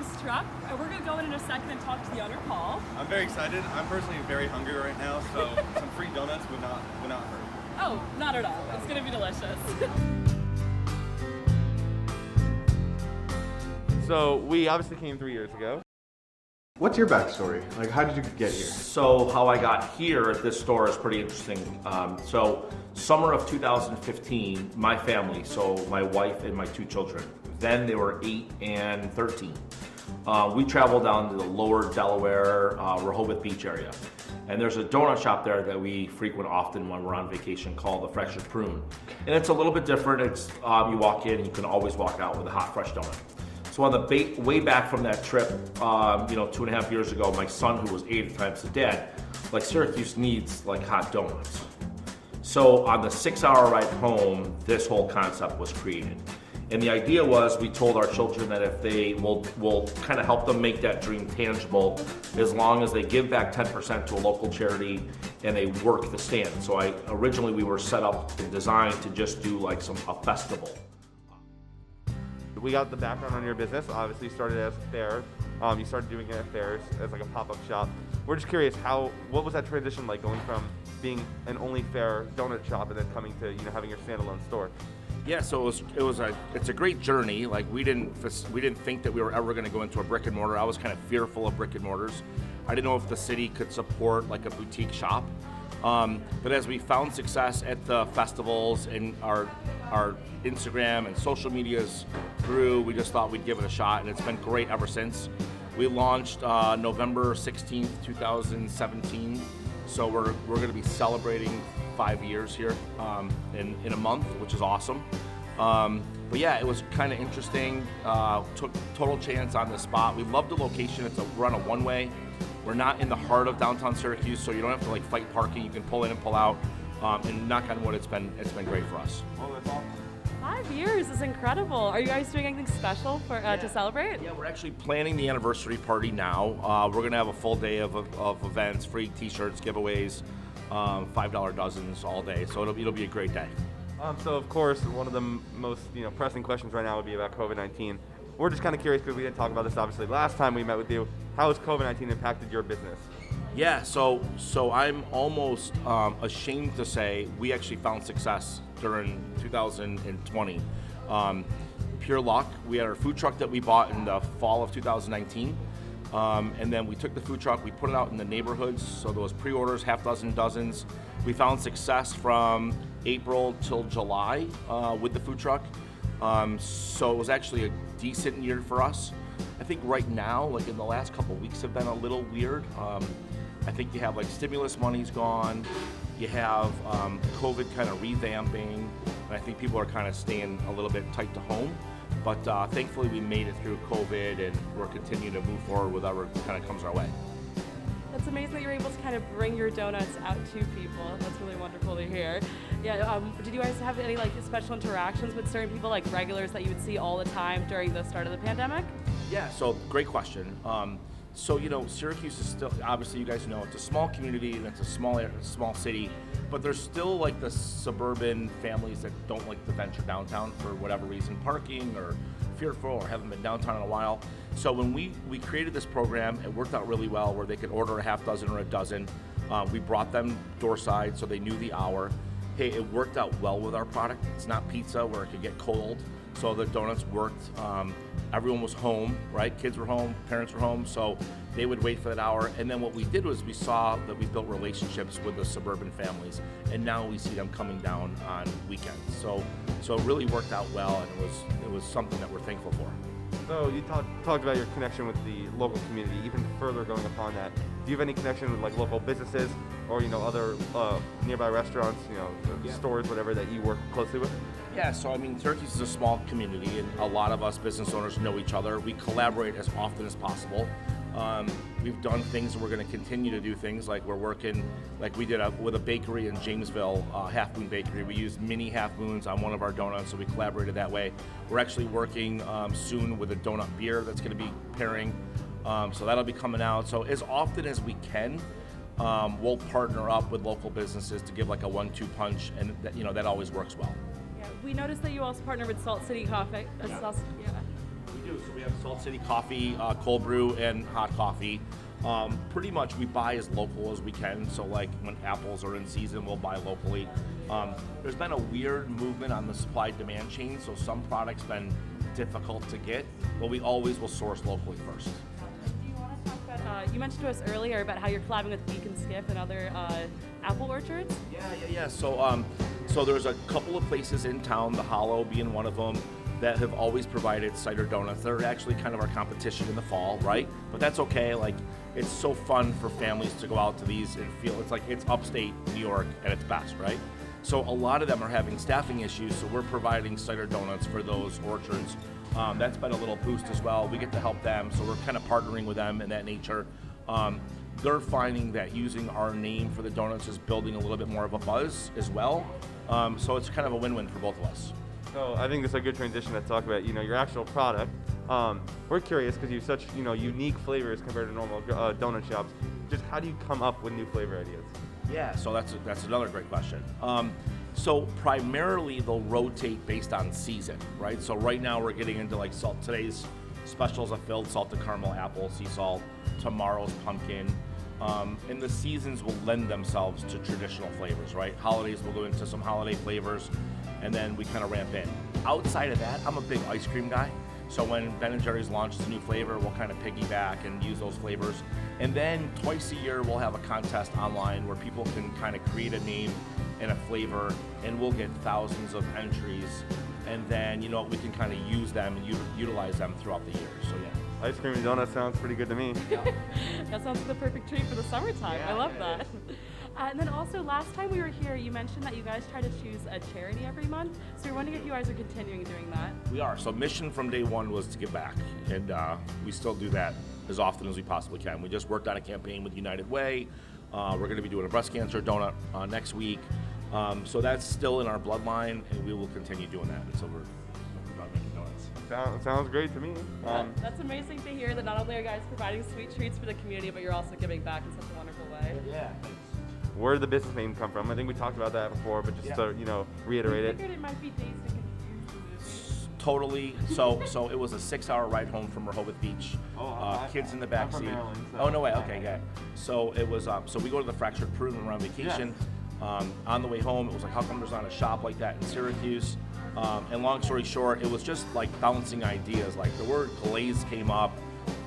this truck, and we're gonna go in a second and talk to the owner, Paul. I'm very excited. I'm personally very hungry right now, so some free donuts would not hurt. Oh, not at all. It's gonna be delicious. So we obviously came 3 years ago. What's your backstory? Like, how did you get here? So how I got here at this store is pretty interesting. So summer of 2015, my family, so my wife and my two children, then they were 8 and 13. We traveled down to the lower Delaware, Rehoboth Beach area. And there's a donut shop there that we frequent often when we're on vacation called the Fresh as Prune. And it's a little bit different. It's you walk in and you can always walk out with a hot, fresh donut. So on the way back from that trip, 2.5 years ago, my son, who was 8 at the time, said, "Dad, like Syracuse needs like hot donuts." So on the 6-hour ride home, this whole concept was created. And the idea was we told our children that if they will kind of help them make that dream tangible as long as they give back 10% to a local charity and they work the stand. So originally we were set up and designed to just do like a festival. We got the background on your business. Obviously, started as a fair. You started doing it at fairs as like a pop-up shop. We're just curious, what was that transition like, going from being an only fair donut shop and then coming to having your standalone store? Yeah, so it's a great journey. Like we didn't think that we were ever going to go into a brick and mortar. I was kind of fearful of brick and mortars. I didn't know if the city could support like a boutique shop. But as we found success at the festivals and our Instagram and social medias grew, we just thought we'd give it a shot, and it's been great ever since. We launched November 16th, 2017, so we're going to be celebrating 5 years here in a month, which is awesome. But yeah, it was kind of interesting. Took total chance on the spot. We love the location. We're on a one-way. We're not in the heart of downtown Syracuse, so you don't have to like fight parking. You can pull in and pull out. And knock on wood, it's been great for us. Oh, that's awesome. 5 years is incredible. Are you guys doing anything special to celebrate? Yeah, we're actually planning the anniversary party now. We're gonna have a full day of events, free T-shirts, giveaways, $5 dozens all day. So it'll be a great day. So of course, one of the most pressing questions right now would be about COVID-19. We're just kind of curious because we didn't talk about this obviously last time we met with you. How has COVID-19 impacted your business? Yeah, so I'm almost ashamed to say we actually found success during 2020. Pure luck. We had our food truck that we bought in the fall of 2019. And then we took the food truck, we put it out in the neighborhoods, so there was pre-orders, half dozen, dozens. We found success from April till July with the food truck. So it was actually a decent year for us. I think right now, like in the last couple of weeks have been a little weird. I think you have like stimulus money's gone, you have COVID kind of revamping, and I think people are kind of staying a little bit tight to home. But thankfully we made it through COVID, and we're continuing to move forward with whatever kind of comes our way. It's amazing that you're able to kind of bring your donuts out to people. That's really wonderful to hear. Yeah. Did you guys have any like special interactions with certain people, like regulars that you would see all the time during the start of the pandemic? Yeah. So great question. So Syracuse is still, obviously you guys know, it's a small community and it's a small city, but there's still like the suburban families that don't like to venture downtown for whatever reason, parking or fearful or haven't been downtown in a while. So when we created this program, it worked out really well where they could order a half dozen or a dozen. We brought them door side so they knew the hour. Hey, it worked out well with our product. It's not pizza where it could get cold. So the donuts worked. Everyone was home, right? Kids were home, parents were home, so they would wait for that hour. And then what we did was we saw that we built relationships with the suburban families, and now we see them coming down on weekends. So it really worked out well, and it was something that we're thankful for. So you talked about your connection with the local community. Even further going upon that, do you have any connection with like local businesses or other nearby restaurants, stores, whatever that you work closely with? Yeah, so I mean, Syracuse is a small community, and a lot of us business owners know each other. We collaborate as often as possible. We've done things, and we're going to continue to do things like we're working, like we did with a bakery in Jamesville, Half Moon Bakery. We used mini Half Moons on one of our donuts, so we collaborated that way. We're actually working soon with a donut beer that's going to be pairing, so that'll be coming out. So as often as we can, we'll partner up with local businesses to give like a 1-2 punch, and that always works well. Yeah, we noticed that you also partner with Salt City Coffee. We do. So we have Salt City coffee, cold brew, and hot coffee. Pretty much we buy as local as we can. So like when apples are in season, we'll buy locally. There's been a weird movement on the supply-demand chain, so some products been difficult to get, but we always will source locally first. Do you want to talk about, you mentioned to us earlier about how you're collabing with Beacon Skip and other apple orchards? Yeah. So there's a couple of places in town, the Hollow being one of them, that have always provided cider donuts. They're actually kind of our competition in the fall, right? But that's okay. Like, it's so fun for families to go out to these and feel it's like it's upstate New York at its best, right? So a lot of them are having staffing issues, so we're providing cider donuts for those orchards. That's been a little boost as well. We get to help them, so we're kind of partnering with them in that nature. They're finding that using our name for the donuts is building a little bit more of a buzz as well. So it's kind of a win-win for both of us. So I think this is a good transition to talk about, your actual product. We're curious because you have such, unique flavors compared to normal donut shops. Just how do you come up with new flavor ideas? Yeah, so that's another great question. So primarily they'll rotate based on season, right? So right now we're getting into like today's specials of filled salted caramel apple, sea salt, tomorrow's pumpkin. And the seasons will lend themselves to traditional flavors, right? Holidays will go into some holiday flavors, and then we kind of ramp in. Outside of that, I'm a big ice cream guy. So when Ben & Jerry's launches a new flavor, we'll kind of piggyback and use those flavors. And then twice a year, we'll have a contest online where people can kind of create a name and a flavor, and we'll get thousands of entries. And then, we can kind of use them and utilize them throughout the year. So yeah. Ice cream and donut sounds pretty good to me. That sounds like the perfect treat for the summertime. I love that. And then also, last time we were here, you mentioned that you guys try to choose a charity every month. So we're wondering if you guys are continuing doing that. We are. So mission from day one was to give back, and we still do that as often as we possibly can. We just worked on a campaign with United Way. We're going to be doing a breast cancer donut next week. So that's still in our bloodline, and we will continue doing that until we're done making donuts. Sounds great to me. That's amazing to hear that not only are you guys providing sweet treats for the community, but you're also giving back in such a wonderful way. Yeah. Where did the business name come from? I think we talked about that before, but just to reiterate I it. figured it might be Glazed and Confused. Totally. So it was a 6-hour ride home from Rehoboth Beach. Kids in the back seat. Oh no way. Okay, yeah. So it was. So we go to the Fractured Prune when we're on vacation. On the way home, it was like, how come there's not a shop like that in Syracuse? And long story short, it was just like bouncing ideas. Like the word glazed came up,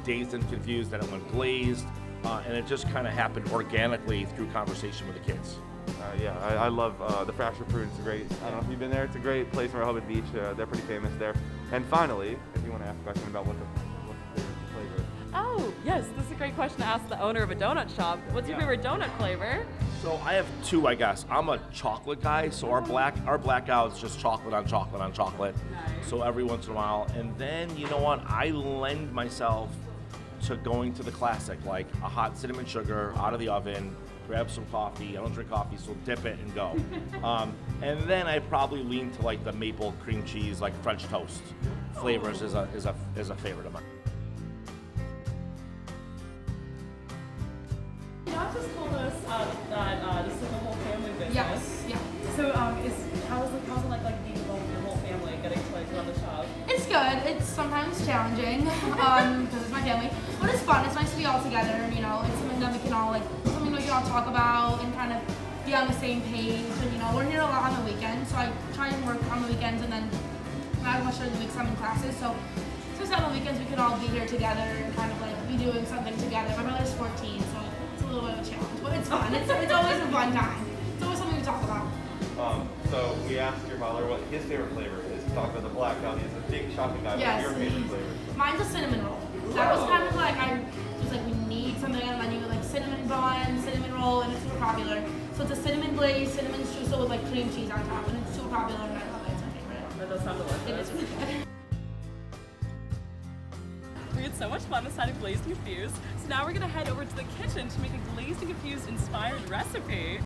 dazed and confused, then it went glazed. And it just kind of happened organically through conversation with the kids. I love the Fractured Prune. It's great. I don't know if you've been there. It's a great place in Rehoboth Beach. They're pretty famous there. And finally, if you want to ask a question about what the flavor is. Oh, yes, this is a great question to ask the owner of a donut shop. What's your favorite donut flavor? So I have two, I guess. I'm a chocolate guy, so our blackout is just chocolate on chocolate on chocolate. Nice. So every once in a while. And then, you know what? I lend myself to going to the classic, like a hot cinnamon sugar out of the oven, grab some coffee. I don't drink coffee, so dip it and go. And then I probably lean to like the maple cream cheese, like French toast flavors is a favorite of mine. You not just told us that this is a whole family business. Yes, yeah. So how's it like being involved with your whole family, getting to like run the shop? It's good. It's sometimes challenging because it's my family, but it's fun. It's nice to be all together, and it's something that we can all talk about and kind of be on the same page. And we're here a lot on the weekends, so I try and work on the weekends, and then not as much during the weeks I'm in classes. So just on the weekends we can all be here together and kind of like be doing something together. My brother's 14, so it's a little bit of a challenge, but it's fun. It's always a fun time. It's always something to talk about. So we asked your father what his favorite flavor is. He talked about the blackout. He's a big shopping guy. Yes. What's your favorite flavor? Mine's a cinnamon roll. That was kind of like, I was like, we need something on the menu, like cinnamon bun, cinnamon roll, and it's super popular. So it's a cinnamon glaze, cinnamon streusel with like cream cheese on top, and it's super popular, and I love it. It's my favorite. That does sound delicious. It is really good. We had so much fun this side of Glazed and Confused. So now we're gonna head over to the kitchen to make a Glazed and Confused inspired recipe.